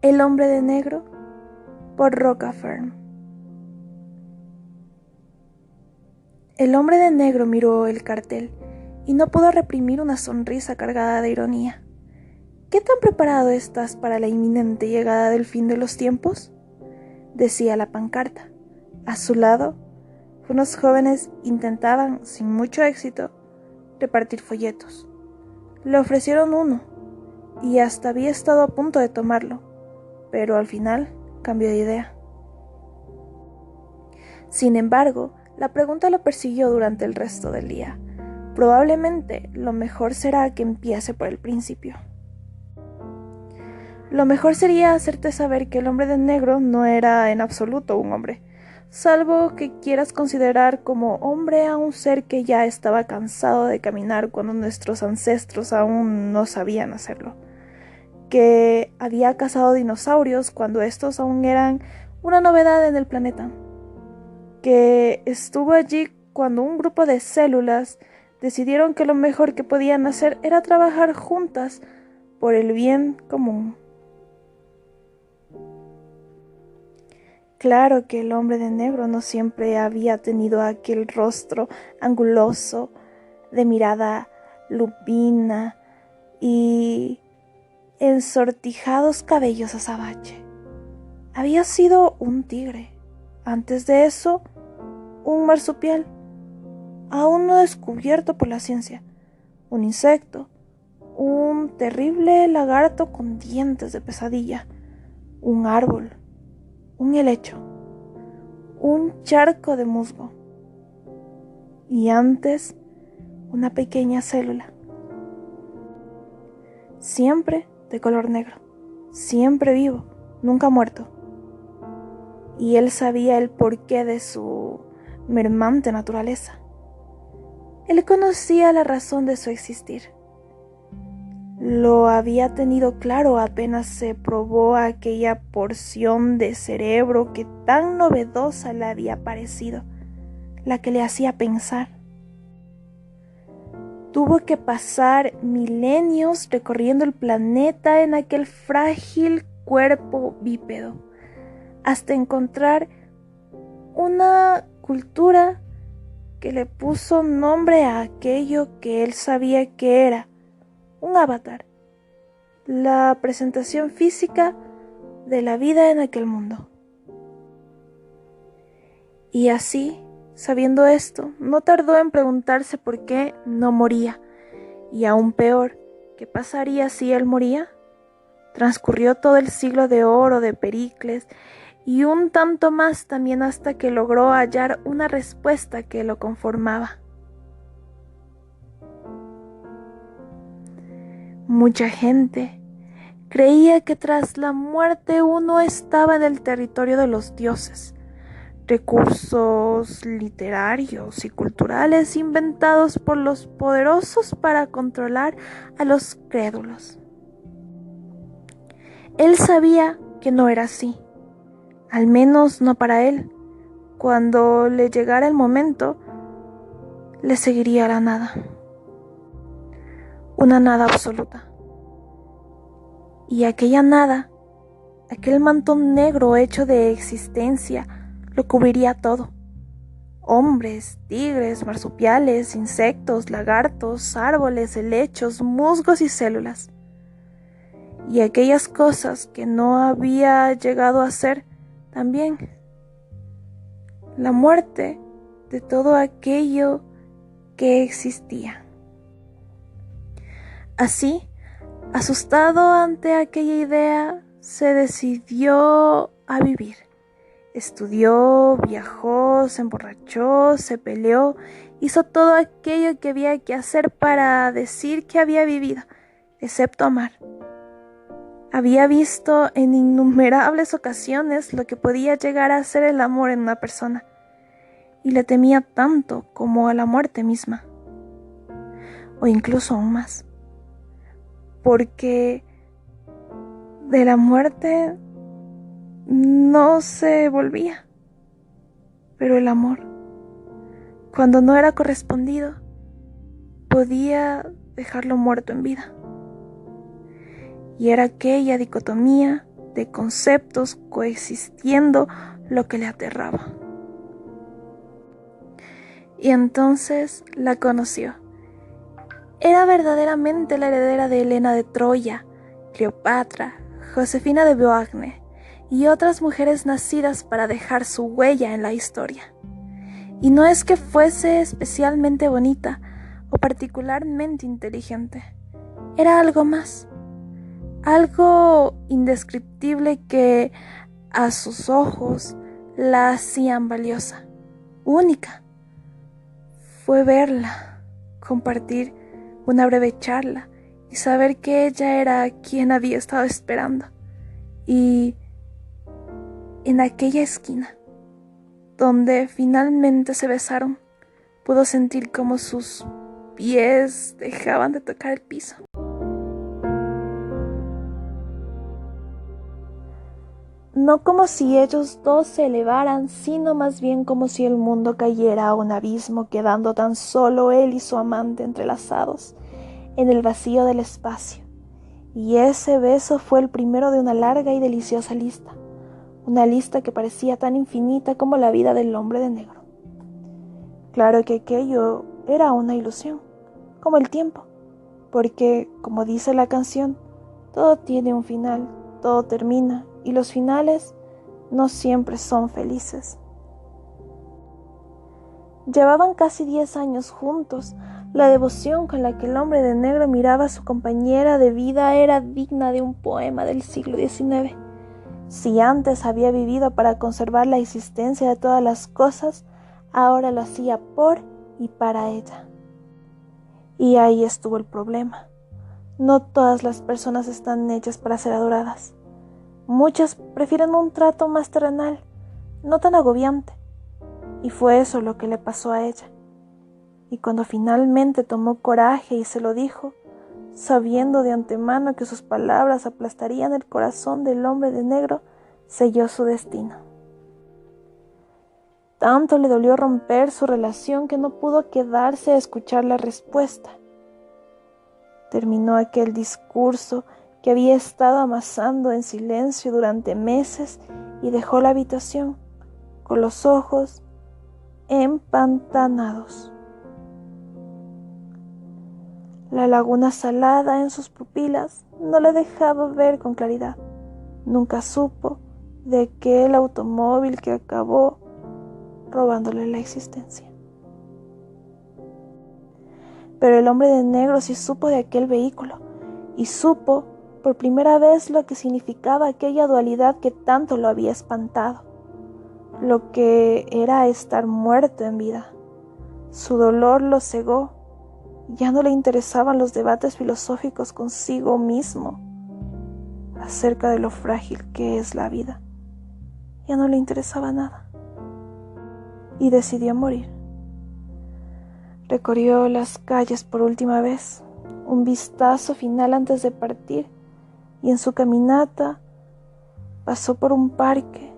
El hombre de negro, por Roca Fern. El hombre de negro miró el cartel y no pudo reprimir una sonrisa cargada de ironía. ¿Qué tan preparado estás para la inminente llegada del fin de los tiempos?, decía la pancarta. A su lado, unos jóvenes intentaban, sin mucho éxito, repartir folletos. Le ofrecieron uno y hasta había estado a punto de tomarlo, pero al final cambió de idea. Sin embargo, la pregunta lo persiguió durante el resto del día. Probablemente lo mejor será que empiece por el principio. Lo mejor sería hacerte saber que el hombre de negro no era en absoluto un hombre, salvo que quieras considerar como hombre a un ser que ya estaba cansado de caminar cuando nuestros ancestros aún no sabían hacerlo, que había cazado dinosaurios cuando estos aún eran una novedad en el planeta, que estuvo allí cuando un grupo de células decidieron que lo mejor que podían hacer era trabajar juntas por el bien común. Claro que el hombre de negro no siempre había tenido aquel rostro anguloso, de mirada lupina y ensortijados cabellos azabache. Había sido un tigre. Antes de eso, un marsupial, aún no descubierto por la ciencia, un insecto, un terrible lagarto con dientes de pesadilla, un árbol, un helecho, un charco de musgo y antes una pequeña célula. Siempre de color negro, siempre vivo, nunca muerto. Y él sabía el porqué de su mermante naturaleza. Él conocía la razón de su existir. Lo había tenido claro apenas se probó aquella porción de cerebro que tan novedosa le había parecido, la que le hacía pensar. Tuvo que pasar milenios recorriendo el planeta en aquel frágil cuerpo bípedo, hasta encontrar una cultura que le puso nombre a aquello que él sabía que era un avatar, la presentación física de la vida en aquel mundo. Y así, sabiendo esto, no tardó en preguntarse por qué no moría, y aún peor, ¿qué pasaría si él moría? Transcurrió todo el siglo de oro de Pericles y un tanto más también hasta que logró hallar una respuesta que lo conformaba. Mucha gente creía que tras la muerte uno estaba en el territorio de los dioses, recursos literarios y culturales inventados por los poderosos para controlar a los crédulos. Él sabía que no era así, al menos no para él. Cuando le llegara el momento, le seguiría la nada. Una nada absoluta. Y aquella nada, aquel mantón negro hecho de existencia, lo cubriría todo. Hombres, tigres, marsupiales, insectos, lagartos, árboles, helechos, musgos y células. Y aquellas cosas que no había llegado a ser también. La muerte de todo aquello que existía. Así, asustado ante aquella idea, se decidió a vivir. Estudió, viajó, se emborrachó, se peleó, hizo todo aquello que había que hacer para decir que había vivido, excepto amar. Había visto en innumerables ocasiones lo que podía llegar a ser el amor en una persona, y le temía tanto como a la muerte misma, o incluso aún más, porque de la muerte no se volvía, pero el amor, cuando no era correspondido, podía dejarlo muerto en vida. Y era aquella dicotomía de conceptos coexistiendo lo que le aterraba. Y entonces la conoció. Era verdaderamente la heredera de Helena de Troya, Cleopatra, Josefina de Beauharnais y otras mujeres nacidas para dejar su huella en la historia. Y no es que fuese especialmente bonita o particularmente inteligente. Era algo más, algo indescriptible que a sus ojos la hacían valiosa, única. Fue verla, compartir una breve charla y saber que ella era quien había estado esperando. Y en aquella esquina, donde finalmente se besaron, pudo sentir como sus pies dejaban de tocar el piso. No como si ellos dos se elevaran, sino más bien como si el mundo cayera a un abismo, quedando tan solo él y su amante entrelazados en el vacío del espacio. Y ese beso fue el primero de una larga y deliciosa lista, una lista que parecía tan infinita como la vida del hombre de negro. Claro que aquello era una ilusión, como el tiempo, porque, como dice la canción, todo tiene un final, todo termina, y los finales no siempre son felices. Llevaban casi 10 años juntos. La devoción con la que el hombre de negro miraba a su compañera de vida era digna de un poema del siglo XIX. Si antes había vivido para conservar la existencia de todas las cosas, ahora lo hacía por y para ella. Y ahí estuvo el problema. No todas las personas están hechas para ser adoradas. Muchas prefieren un trato más terrenal, no tan agobiante. Y fue eso lo que le pasó a ella. Y cuando finalmente tomó coraje y se lo dijo, sabiendo de antemano que sus palabras aplastarían el corazón del hombre de negro, selló su destino. Tanto le dolió romper su relación que no pudo quedarse a escuchar la respuesta. Terminó aquel discurso que había estado amasando en silencio durante meses y dejó la habitación con los ojos empantanados. La laguna salada en sus pupilas no le dejaba ver con claridad. Nunca supo de aquel automóvil que acabó robándole la existencia. Pero el hombre de negro sí supo de aquel vehículo y supo por primera vez lo que significaba aquella dualidad que tanto lo había espantado, lo que era estar muerto en vida. Su dolor lo cegó, ya no le interesaban los debates filosóficos consigo mismo acerca de lo frágil que es la vida. Ya no le interesaba nada y decidió morir. Recorrió las calles por última vez, un vistazo final antes de partir, y en su caminata pasó por un parque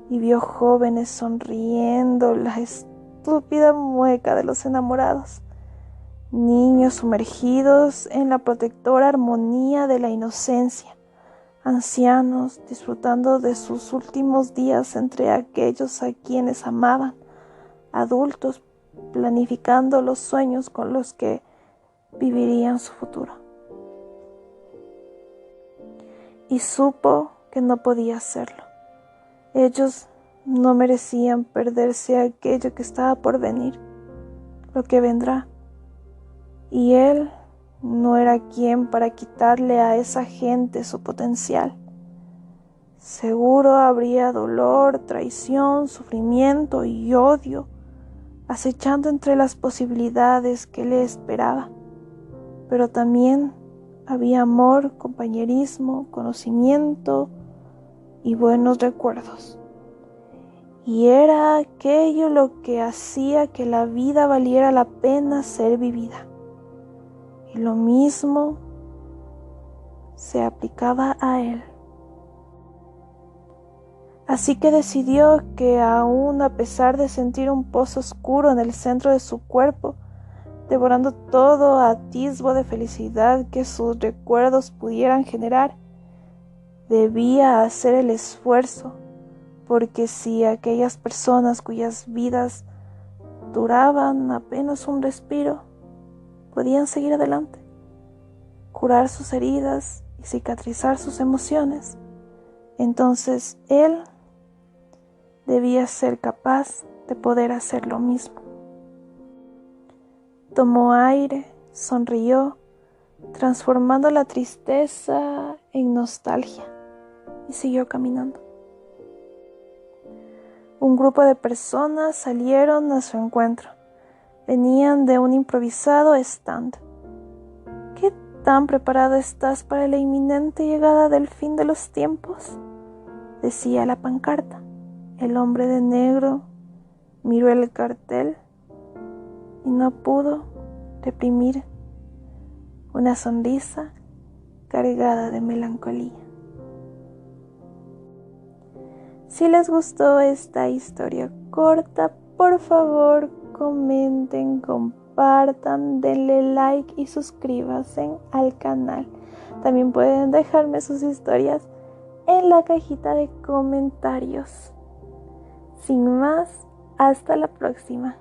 y vio jóvenes sonriendo, la estúpida mueca de los enamorados, niños sumergidos en la protectora armonía de la inocencia, ancianos disfrutando de sus últimos días entre aquellos a quienes amaban, adultos planificando los sueños con los que vivirían su futuro. Y supo que no podía hacerlo. Ellos no merecían perderse aquello que estaba por venir, lo que vendrá. Y él no era quien para quitarle a esa gente su potencial. Seguro habría dolor, traición, sufrimiento y odio acechando entre las posibilidades que le esperaba. Pero también había amor, compañerismo, conocimiento y buenos recuerdos. Y era aquello lo que hacía que la vida valiera la pena ser vivida. Y lo mismo se aplicaba a él. Así que decidió que aún a pesar de sentir un pozo oscuro en el centro de su cuerpo, devorando todo atisbo de felicidad que sus recuerdos pudieran generar, debía hacer el esfuerzo, porque si aquellas personas cuyas vidas duraban apenas un respiro podían seguir adelante, curar sus heridas y cicatrizar sus emociones, entonces él debía ser capaz de poder hacer lo mismo. Tomó aire, sonrió, transformando la tristeza en nostalgia, y siguió caminando. Un grupo de personas salieron a su encuentro. Venían de un improvisado stand. ¿Qué tan preparado estás para la inminente llegada del fin de los tiempos?, decía la pancarta. El hombre de negro miró el cartel y no pudo reprimir una sonrisa cargada de melancolía. Si les gustó esta historia corta, por favor comenten, compartan, denle like y suscríbanse al canal. También pueden dejarme sus historias en la cajita de comentarios. Sin más, hasta la próxima.